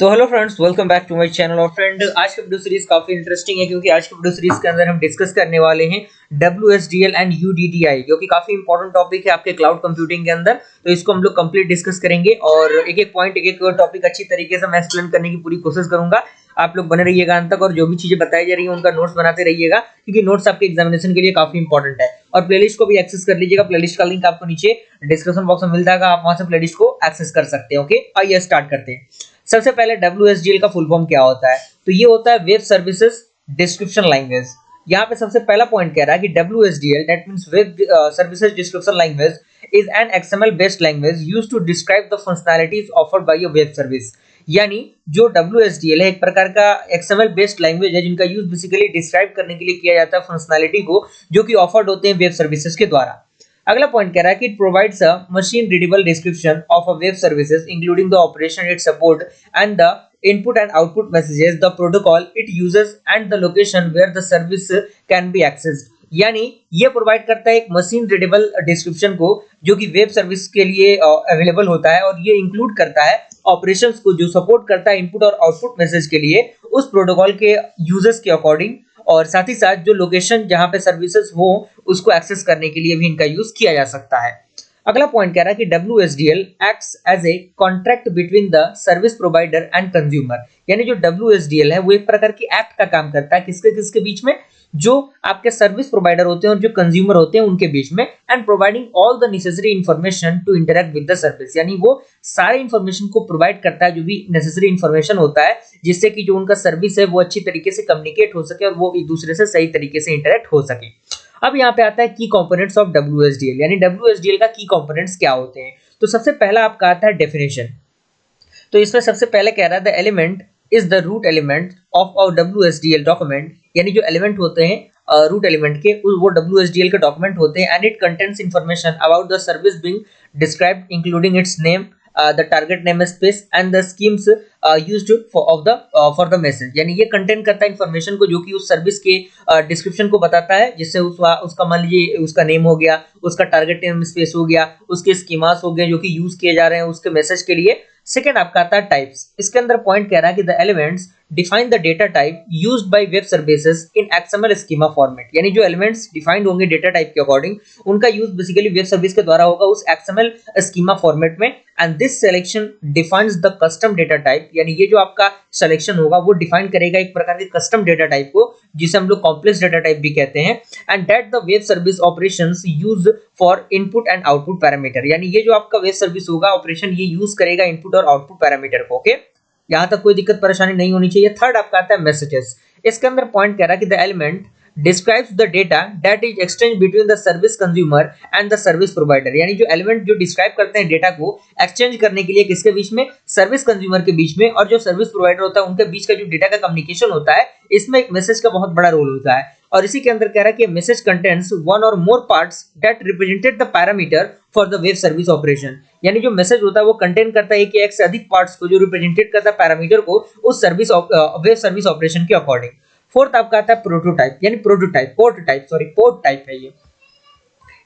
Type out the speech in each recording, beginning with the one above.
तो hello friends, welcome back to my channel. और friend, आज की वीडियो सीरीज काफी इंटरेस्टिंग है क्योंकि आज की वीडियो सीरीज के अंदर हम डिस्कस करने वाले हैं WSDL एंड UDDI, जो कि काफी इंपॉर्टेंट टॉपिक है आपके क्लाउड कंप्यूटिंग के अंदर। तो इसको हम लोग कंप्लीट डिस्कस करेंगे और एक एक पॉइंट, एक एक टॉपिक अच्छी तरीके से मैं एक्सप्लेन करने की पूरी कोशिश करूंगा। आप लोग बने रहिएगा अंत तक और जो भी चीजें बताई जा रही है उनका नोट्स बनाते रहिएगा, क्योंकि नोट्स आपके एग्जामिनेशन के लिए काफी इंपॉर्टेंट है। और प्लेलिस्ट को भी एक्सेस कर लीजिएगा। प्लेलिस्ट का लिंक आपको नीचे डिस्क्रिप्शन बॉक्स में मिल जाएगा, आप वहां से प्लेलिस्ट को एक्सेस कर सकते हैं। ओके, आइए स्टार्ट करते हैं। सबसे पहले WSDL का फुल फॉर्म क्या होता है? तो ये होता है वेब सर्विसेज डिस्क्रिप्शन लैंग्वेज। यहाँ पे सबसे पहला पॉइंट कह रहा है कि WSDL that means web services description language is an XML based language used to describe the functionalities offered by a web service. यानी जो WSDL है एक प्रकार का XML बेस्ड लैंग्वेज है जिनका यूज बेसिकली डिस्क्राइब करने के लिए किया जाता है फंक्शनैलिटी को, जो कि ऑफर्ड होते हैं वेब सर्विसेज के द्वारा। अगला पॉइंट कह रहा है कि it provides a machine readable description of a web services including the operation it support and the input and output messages, the protocol it uses and the location where the service can be accessed। यानी ये provide करता है एक machine readable description को जो कि web service के लिए अवेलेबल होता है, और ये इंक्लूड करता है ऑपरेशंस को जो सपोर्ट करता है इनपुट और आउटपुट मैसेज के लिए उस प्रोटोकॉल के यूजर्स के अकॉर्डिंग, और साथ ही साथ जो लोकेशन जहां पे सर्विसेज हो उसको एक्सेस करने के लिए भी इनका यूज किया जा सकता है। अगला पॉइंट कह रहा है कि WSDL acts as a contract between the service provider and consumer. यानी जो WSDL है वो एक प्रकार की एक्ट का काम करता है किसके किसके बीच में? जो आपके सर्विस प्रोवाइडर होते हैं और जो कंज्यूमर होते हैं उनके बीच में, and providing all the necessary information to interact with the service. यानी वो सारे इंफॉर्मेशन को प्रोवाइड करता है जो भी नेसेसरी इंफॉर्मेशन होता है, जिससे कि जो उनका सर्विस है वो अच्छी तरीके से कम्युनिकेट हो सके और वो एक दूसरे से सही तरीके से इंटरेक्ट हो सके। अब यहाँ पे आता है की कंपोनेंट्स ऑफ WSDL, यानी WSDL का की कंपोनेंट्स क्या होते हैं। तो सबसे पहला आपका आता है डेफिनेशन। तो इसमें सबसे पहले कह रहा है the element is the root element of our WSDL document. यानी जो एलिमेंट होते हैं रूट एलिमेंट के वो WSDL के डॉक्यूमेंट होते हैं, and it contains information about the service being described including it's name, the target namespace and the schemes used for the message। यानी ये कंटेंट करता है इंफॉर्मेशन को जो कि उस सर्विस के डिस्क्रिप्शन को बताता है, जिससे उसका मान लीजिए उसका नेम हो गया, उसका टारगेट नेम स्पेस हो गया, उसके स्कीमास हो गए जो कि यूज किए जा रहे हैं उसके मैसेज के लिए। सेकेंड आपका आता है टाइप्स। इसके अंदर पॉइंट कह रहा है कि the elements define the data type used by web services in XML schema format. यानी जो एलिमेंट्स डिफाइंड होंगे डेटा टाइप के अकॉर्डिंग, उनका यूज बेसिकली वेब सर्विस के द्वारा होगा उस XML स्कीमा फॉर्मेट में। And this selection defines the custom data type. यानी ये जो आपका सिलेक्शन होगा वो डिफाइन करेगा एक प्रकार के कस्टम डेटा टाइप को, जिसे हम लोग कॉम्प्लेक्स डेटा टाइप भी कहते हैं। And that the web service operations use for input and output parameter. यानी ये जो आपका वेब सर्विस होगा ऑपरेशन ये यूज करेगा इनपुट और आउटपुट पैरामीटर को। ओके, यहाँ तक कोई दिक्कत परेशानी नहीं होनी चाहिए। थर्ड आपका आता है मैसेजेस। इसके अंदर पॉइंट कह रहा है कि the element describes the data that is exchanged between the service consumer and the service provider। यानी जो एलिमेंट जो डिस्क्राइब करते हैं डेटा को एक्सचेंज करने के लिए किसके बीच में? सर्विस कंज्यूमर के बीच में, और जो सर्विस प्रोवाइडर होता है उनके बीच का जो डेटा का कम्युनिकेशन होता है, इसमें एक मैसेज का बहुत बड़ा रोल होता है। और इसी के अंदर कह रहा है कि message contains one or more parts that represented the parameter for the web service operation. यानी जो मैसेज होता है वो कंटेन करता है कि एक से अधिक पार्ट्स को जो रिप्रेजेंटेड करता है पैरामीटर को उस सर्विस वेब सर्विस ऑपरेशन के अकॉर्डिंग। फोर्थ आपका आता है प्रोटोटाइप, यानी पोर्ट टाइप है ये।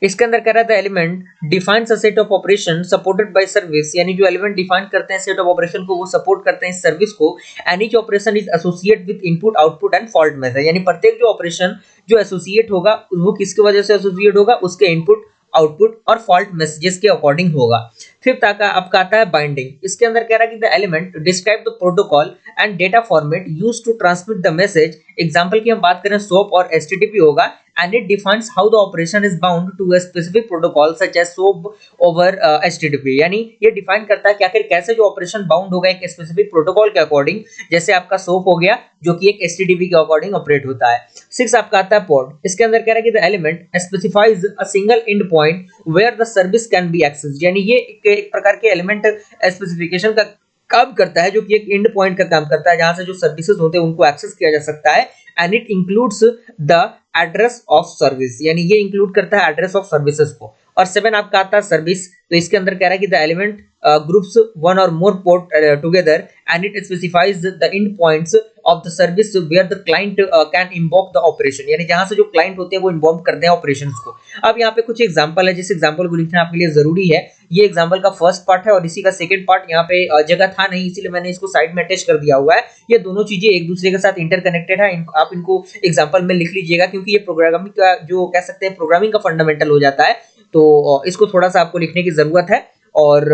इसके अंदर कह रहा था element defines a set of operation supported by service. यानी जो एलिमेंट डिफाइन करते हैं सेट ऑफ ऑपरेशन को वो सपोर्ट करते हैं इस सर्विस को। And each operation is associate with input output and fault method. यानी प्रत्येक जो ऑपरेशन जो एसोसिएट होगा वो किसकी वजह से एसोसिएट होगा? उसके इनपुट आउटपुट और फॉल्ट मैसेजेस के अकॉर्डिंग होगा। फिफ्थ आपका आता है बाइंडिंग। इसके अंदर कह रहा है कि the element describe the protocol and data format used to transmit the message. Example की हम बात करें SOAP और HTTP होगा। and it defines how the operation is bound to a specific protocol such as SOAP over HTTP। यानी ये define करता है कि आखिर कैसे जो ऑपरेशन बाउंड होगा एक स्पेसिफिक प्रोटोकॉल के अकॉर्डिंग, जैसे आपका SOAP हो गया जो कि एक HTTP के अकॉर्डिंग ऑपरेट होता है। 6 आपका आता है पोर्ट। इसके अंदर कह रहा है कि the element specifies a single end point where the service can be accessed. यानी ये एक प्रकार के एलिमेंट स्पेसिफिकेशन का काम करता है जो कि एक एंड पॉइंट का काम करता है जहां से जो सर्विसेज होते हैं उनको एक्सेस किया जा सकता है। And it includes the address of service. यानी ये इंक्लूड करता है एड्रेस ऑफ सर्विसेज को। और 7 आपका आता है सर्विस। तो इसके अंदर कह रहा है कि the element groups one or more port together and it specifies the end points of the service where the client can invoke the operation, यानी जहां से जो क्लाइंट होते हैं वो इन्वोक करते हैं ऑपरेशंस को। अब यहाँ पे कुछ एग्जांपल है, जिस एग्जांपल को लिखना आपके लिए जरूरी है। ये एग्जांपल का फर्स्ट पार्ट है और इसी का सेकंड पार्ट यहाँ पे जगह था नहीं, इसीलिए मैंने इसको साइड में अटैच कर दिया हुआ है। ये दोनों चीजें एक दूसरे के साथ इंटरकनेक्टेड है, आप इनको एग्जांपल में लिख लीजिएगा, क्योंकि ये प्रोग्रामिंग का जो कह सकते हैं प्रोग्रामिंग का फंडामेंटल हो जाता है, तो इसको थोड़ा सा आपको लिखने की जरूरत है। और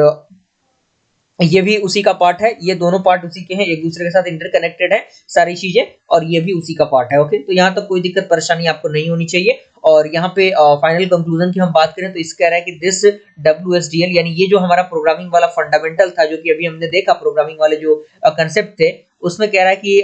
ये भी उसी का पार्ट है, ये दोनों पार्ट उसी के हैं, एक दूसरे के साथ इंटरकनेक्टेड है सारी चीजें, और ये भी उसी का पार्ट है। ओके, तो यहाँ तक कोई दिक्कत परेशानी आपको नहीं होनी चाहिए। और यहाँ पे फाइनल कंक्लूजन की हम बात करें तो इस कह रहा है कि दिस WSDL, यानी ये जो हमारा प्रोग्रामिंग वाला फंडामेंटल था, जो कि अभी हमने देखा प्रोग्रामिंग वाले जो कंसेप्ट थे, उसमें कह रहा है कि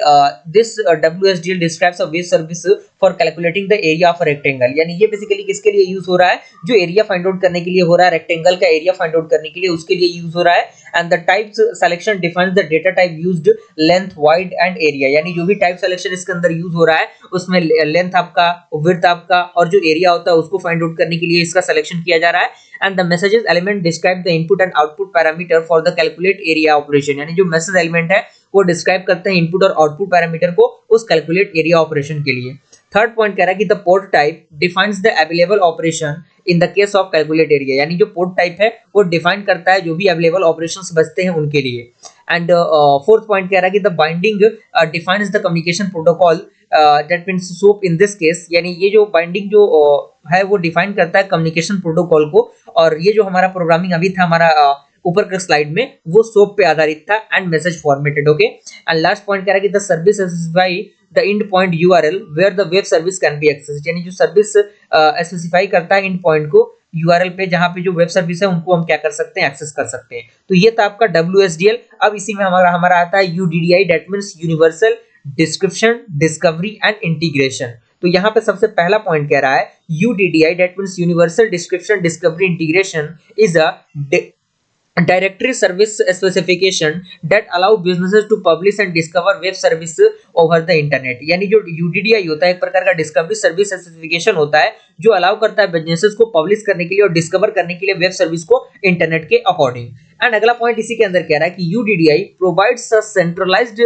this WSDL describes a web service for calculating the area of rectangle, यानी ये बेसिकली किसके लिए यूज हो रहा है, जो एरिया फाइंड आउट करने के लिए हो रहा है, रेक्टेंगल का एरिया फाइंड आउट करने के लिए, उसके लिए यूज हो रहा है। And the types selection defines the data type used, length, wide and area, यानी जो भी टाइप सिलेक्शन इसके अंदर यूज हो रहा है उसमें लेंथ आपका, विड्थ आपका और जो एरिया होता है उसको फाइंड आउट करने के लिए इसका सिलेक्शन किया जा रहा है। And the messages element describe the input and output parameter for the calculate area operation, यानी जो मैसेज एलिमेंट है वो डिस्क्राइब करते हैं इनपुट और आउटपुट पैरामीटर को उस कैलकुलेट एरिया ऑपरेशन के लिए। थर्ड पॉइंट कह रहा है कि the port type defines the available operation in the case of calculate area, यानी जो पोर्ट टाइप है वो डिफाइन करता है जो भी अवेलेबल ऑपरेशंस बचते हैं उनके लिए। एंड फोर्थ पॉइंट कह रहा है कि the binding defines the communication protocol that means soap in this case, यानी ये जो बाइंडिंग जो है वो डिफाइन करता है कम्युनिकेशन प्रोटोकॉल को, और ये जो हमारा प्रोग्रामिंग अभी था हमारा ऊपर के स्लाइड में वो सोप पे आधारित था and message formatted. Okay, and last point कह रहा है कि the service specify the end point URL where the web service can be accessed, यानी जो सर्विस स्पेसिफाई करता है एंड पॉइंट को URL पे, जहां पे जो वेब सर्विस है उनको हम क्या कर सकते हैं, एक्सेस कर सकते हैं। तो ये था आपका WSDL। अब इसी में हमारा आता है UDDI, that means universal description, discovery and integration. तो यहाँ पे सबसे पहला पॉइंट कह रहा है UDDI, that means universal description, discovery, integration is a directory service specification that allow businesses to publish and discover web service over the internet, यानी जो UDDI होता है एक प्रकार का डिस्कवरी सर्विस स्पेसिफिकेशन होता है जो अलाउ करता है बिजनेसेस को पब्लिश करने के लिए और डिस्कवर करने के लिए वेब सर्विस को इंटरनेट के अकॉर्डिंग। एंड अगला पॉइंट इसी के अंदर कह रहा है कि UDDI provides a centralised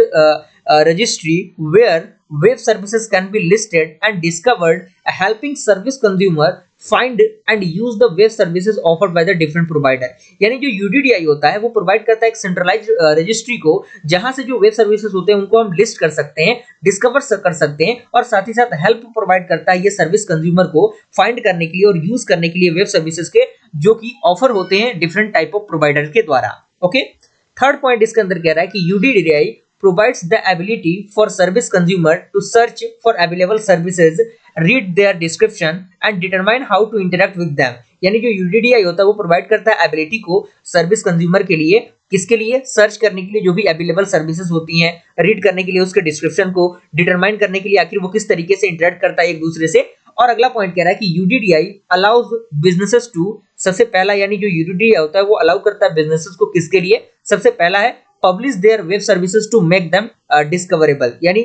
registry where web services can be listed and discovered, helping service consumer find and use the web services offered by the different provider, यानी जो UDDI होता है वो प्रोवाइड करता है एक सेंट्रलाइज्ड रजिस्ट्री को, जहां से जो वेब सर्विसेज होते हैं उनको हम लिस्ट कर सकते हैं, डिस्कवर कर सकते हैं, और साथ ही साथ हेल्प प्रोवाइड करता है ये सर्विस कंज्यूमर को फाइंड करने के लिए और यूज करने के लिए वेब सर्विसेज के जो कि ऑफर होते हैं डिफरेंट टाइप ऑफ प्रोवाइडर के द्वारा। ओके, थर्ड पॉइंट इसके अंदर कह रहा है कि UDDI provides the ability for service consumer to search for available services, read their description and determine how to interact with them, यानी जो UDDI होता है वो प्रोवाइड करता है एबिलिटी को सर्विस कंज्यूमर के लिए, किसके लिए, सर्च करने के लिए जो भी अवेलेबल सर्विसेज होती हैं, रीड करने के लिए उसके डिस्क्रिप्शन को, डिटरमाइन करने के लिए आखिर वो किस तरीके से इंटरेक्ट करता है एक दूसरे से। और अगला पॉइंट कह रहा है कि UDDI अलाउज बिजनेसेस टू, सबसे पहला यानी जो UDDI होता है वो अलाउ करता है बिजनेसेस को किसके लिए, सबसे पहला है publish their web services to make them discoverable, यानी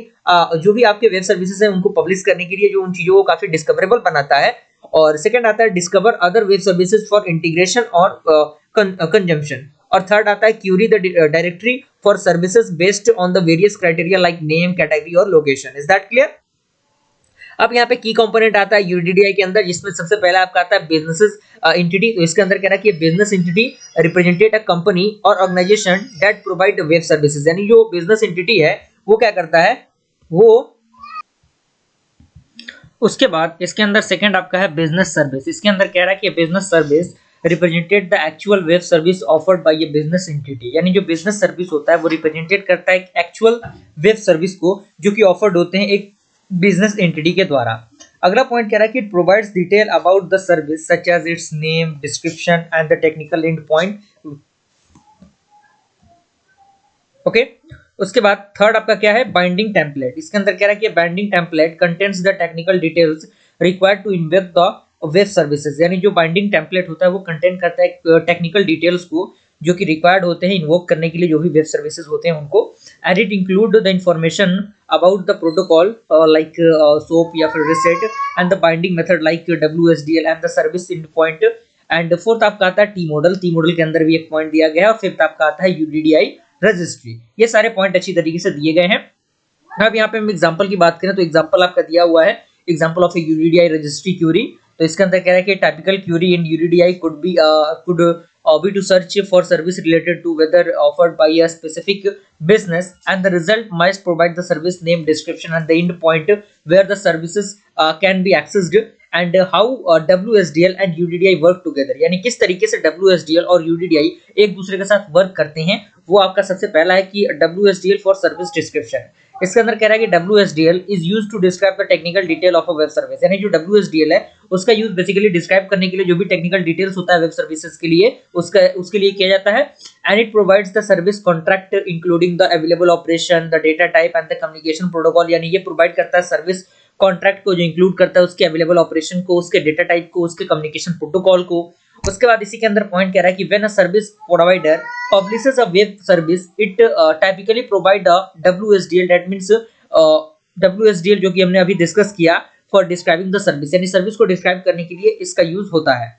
जो भी आपके वेब सर्विसेज हैं उनको पब्लिश करने के लिए जो उन चीजों को काफी डिस्कवरेबल बनाता है। और सेकंड आता है discover other web services for integration और कंजम्पशन। और थर्ड आता है query the directory for services based on the various criteria like name, category और लोकेशन। Is that clear? अब यहाँ पे की कंपोनेंट आता है UDDI के अंदर, जिसमें सबसे पहला आपका आता है बिजनेसेस एंटिटी। तो इसके अंदर कह रहा है कि business entity represent a company और organisation that provide web services, यानी जो बिजनेस एंटिटी है वो क्या करता है, वो उसके बाद इसके अंदर सेकंड आपका है बिजनेस सर्विस। इसके अंदर कह रहा है कि business service represented the actual web service offered by A business entity, यानी जो बिजनेस सर्विस होता है वो रिप्रेजेंटेट करता है एक्चुअल वेब सर्विस को जो कि ऑफर्ड होते हैं एक बिजनेस एंटिटी के द्वारा। अगला पॉइंट कह रहा है कि it provides detail about the service such as its name, description and the technical end point. Okay, उसके बाद थर्ड आपका क्या है, बाइंडिंग टेम्पलेट। इसके अंदर कह रहा है कि binding template contains the technical details required to invest the web services, यानी जो बाइंडिंग टेम्पलेट होता है वो कंटेंट करता है टेक्निकल डिटेल्स को जो कि रिक्वायर्ड होते हैं इन्वोक करने के लिए जो भी वेब सर्विसेज होते हैं उनको। And it include the information about the protocol like soap या फिर RISAT and the binding method like WSDL and the service and point and fourth आपका आता है टी मॉडल के अंदर भी एक पॉइंट दिया गया है, और फिफ्थ आपका आता है यूडीडीआई रजिस्ट्री। ये सारे पॉइंट अच्छी तरीके से दिए गए हैं। अब यहाँ पे हम एग्जांपल की बात करें तो एग्जांपल आपका दिया हुआ है, example of a UDDI registry query. तो इसके अंदर कह रहा है कि typical query in UDDI could be to search for service related to whether offered by a specific business, and the result must provide the service name, description and the end point where the services can be accessed, and how WSDL and UDDI work together। यानी किस तरीके से WSDL और UDDI एक दूसरे के साथ work करते हैं, वो आपका सबसे पहला है कि WSDL फॉर सर्विस डिस्क्रिप्शन। इसके अंदर कह रहा है कि WSDL is used to describe the technical detail of a web service. यानी जो WSDL है उसका यूज बेसिकली डिस्क्राइब करने के लिए जो भी टेक्निकल डिटेल्स होता है वेब सर्विसेज के लिए उसके लिए किया जाता है। And it provides the service contract including the available operation, the data type and the communication protocol. यानी ये प्रोवाइड करता है सर्विस कॉन्ट्रैक्ट को, जो इंक्लूड करता है उसके अवेलेबल ऑपरेशन को, उसके डेटा टाइप को, उसके कम्युनिकेशन प्रोटोकॉल को। उसके बाद इसी के अंदर पॉइंट कह रहा है कि when a service provider publishes a web service it typically provide a WSDL, that means WSDL जो कि हमने अभी डिस्कस किया फॉर डिस्क्राइबिंग द सर्विस, यानी सर्विस को डिस्क्राइब करने के लिए इसका यूज होता है।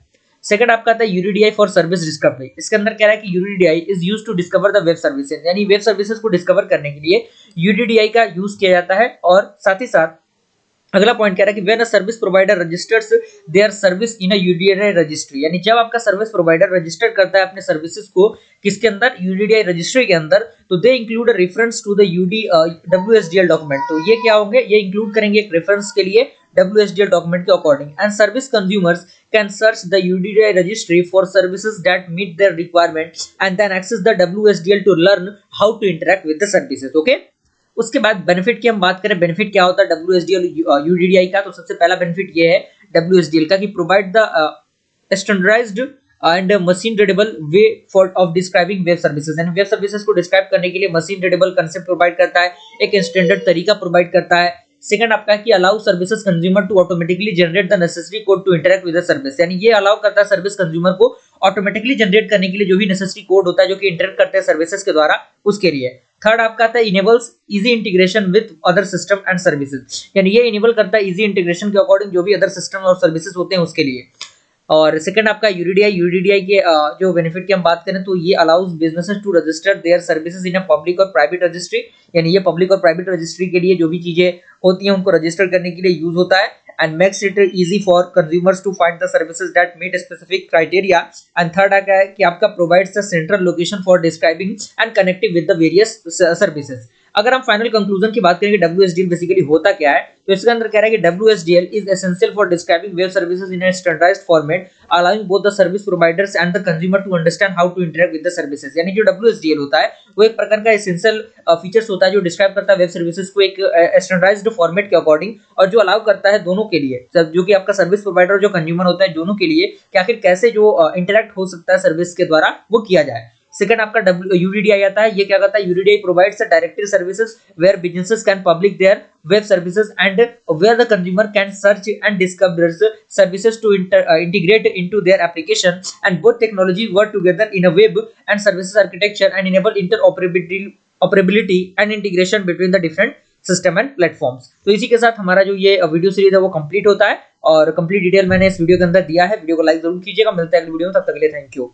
सेकंड आपका आता है यूडीडीआई फॉर सर्विस डिस्कवरी। इसके अंदर कह रहा है कि UDDI is used to discover the web services, यानी वेब सर्विसेज को डिस्कवर करने के लिए यूडीडीआई का यूज किया जाता है। और साथ ही साथ अगला पॉइंट कह रहा है कि when a service provider registers their service in a UDDI registry, यानी जब आपका सर्विस प्रोवाइडर रजिस्टर करता है अपने सर्विसेज को किसके अंदर, यूडीडीआई रजिस्ट्री के अंदर, तो they include a reference to the WSDL document. तो ये क्या होंगे, ये इंक्लूड करेंगे एक रेफरेंस के लिए WSDL डॉक्यूमेंट के according. And service consumers can search the UDDI registry for services that meet their requirement and then access the WSDL to learn how to interact with the services. Okay, उसके बाद benefit की हम बात करें, benefit क्या होता है WSDL UDDI का, तो सबसे पहला बेनिफिट ये है WSDL का कि provide the standardised and machine readable way for of describing web services. यानी वेब सर्विसेज को डिस्क्राइब करने के लिए मशीन रीडेबल कंसेप्ट प्रोवाइड करता है, एक स्टैंडर्ड तरीका प्रोवाइड करता है। सेकंड आपका है कि allow services consumer to automatically generate the necessary code to interact with the service, यानी ये अलाउ करता है सर्विस कंज्यूमर को ऑटोमेटिकली जनरेट करने के लिए जो भी नेसेसरी कोड होता है जो कि इंटरेक्ट करते हैं सर्विसेज के द्वारा, उसके लिए। थर्ड आपका आता है enables easy integration with other system and services, यानी ये इनेबल करता है इजी इंटीग्रेशन के अकॉर्डिंग जो भी अदर सिस्टम और सर्विसेज होते हैं उसके लिए। और सेकंड आपका यूडीडीआई के जो बेनिफिट की हम बात करें तो ये allows businesses to register their services in a public और प्राइवेट रजिस्ट्री, यानी ये पब्लिक और प्राइवेट रजिस्ट्री के लिए जो भी चीजें होती हैं उनको रजिस्टर करने के लिए यूज होता है। And makes it easy for consumers to find the services that meet specific criteria. And third आता है कि आपका provides the central location for describing and connecting with the various services. अगर हम फाइनल कंक्लूजन की बात करें कि WSDL बेसिकली होता क्या है, तो इसके अंदर कह रहा है कि WSDL is essential for describing web services in a standardised format allowing both the service providers and the consumer to understand how to interact with the services. यानी जो WSDL होता है वो एक प्रकार का एसेंशियल फीचर्स होता है जो डिस्क्राइब करता है वेब सर्विसेज को एक स्टैंडर्डाइज्ड फॉर्मेट के अकॉर्डिंग, और जो अलाउ करता है दोनों के लिए, जो कि आपका सर्विस प्रोवाइडर और जो कंज्यूमर होता है दोनों के लिए कि आखिर कैसे जो इंटरेक्ट हो सकता है सर्विस के द्वारा वो किया जाए। सेकंड आपका UDDI आता है, ये क्या करता है, UDDI provides the directory services where businesses can publish their web services and where the consumer can search and discover services to integrate into their application, and both technology work together in a web and services architecture and enable interoperability and integration between the different system and platforms. तो इसी के साथ हमारा जो ये video series है वो complete होता है, और कंप्लीट डिटेल मैंने इस वीडियो के अंदर दिया है। वीडियो को लाइक जरूर कीजिएगा, मिलते हैं अगली वीडियो में, तब तक के लिए थैंक यू।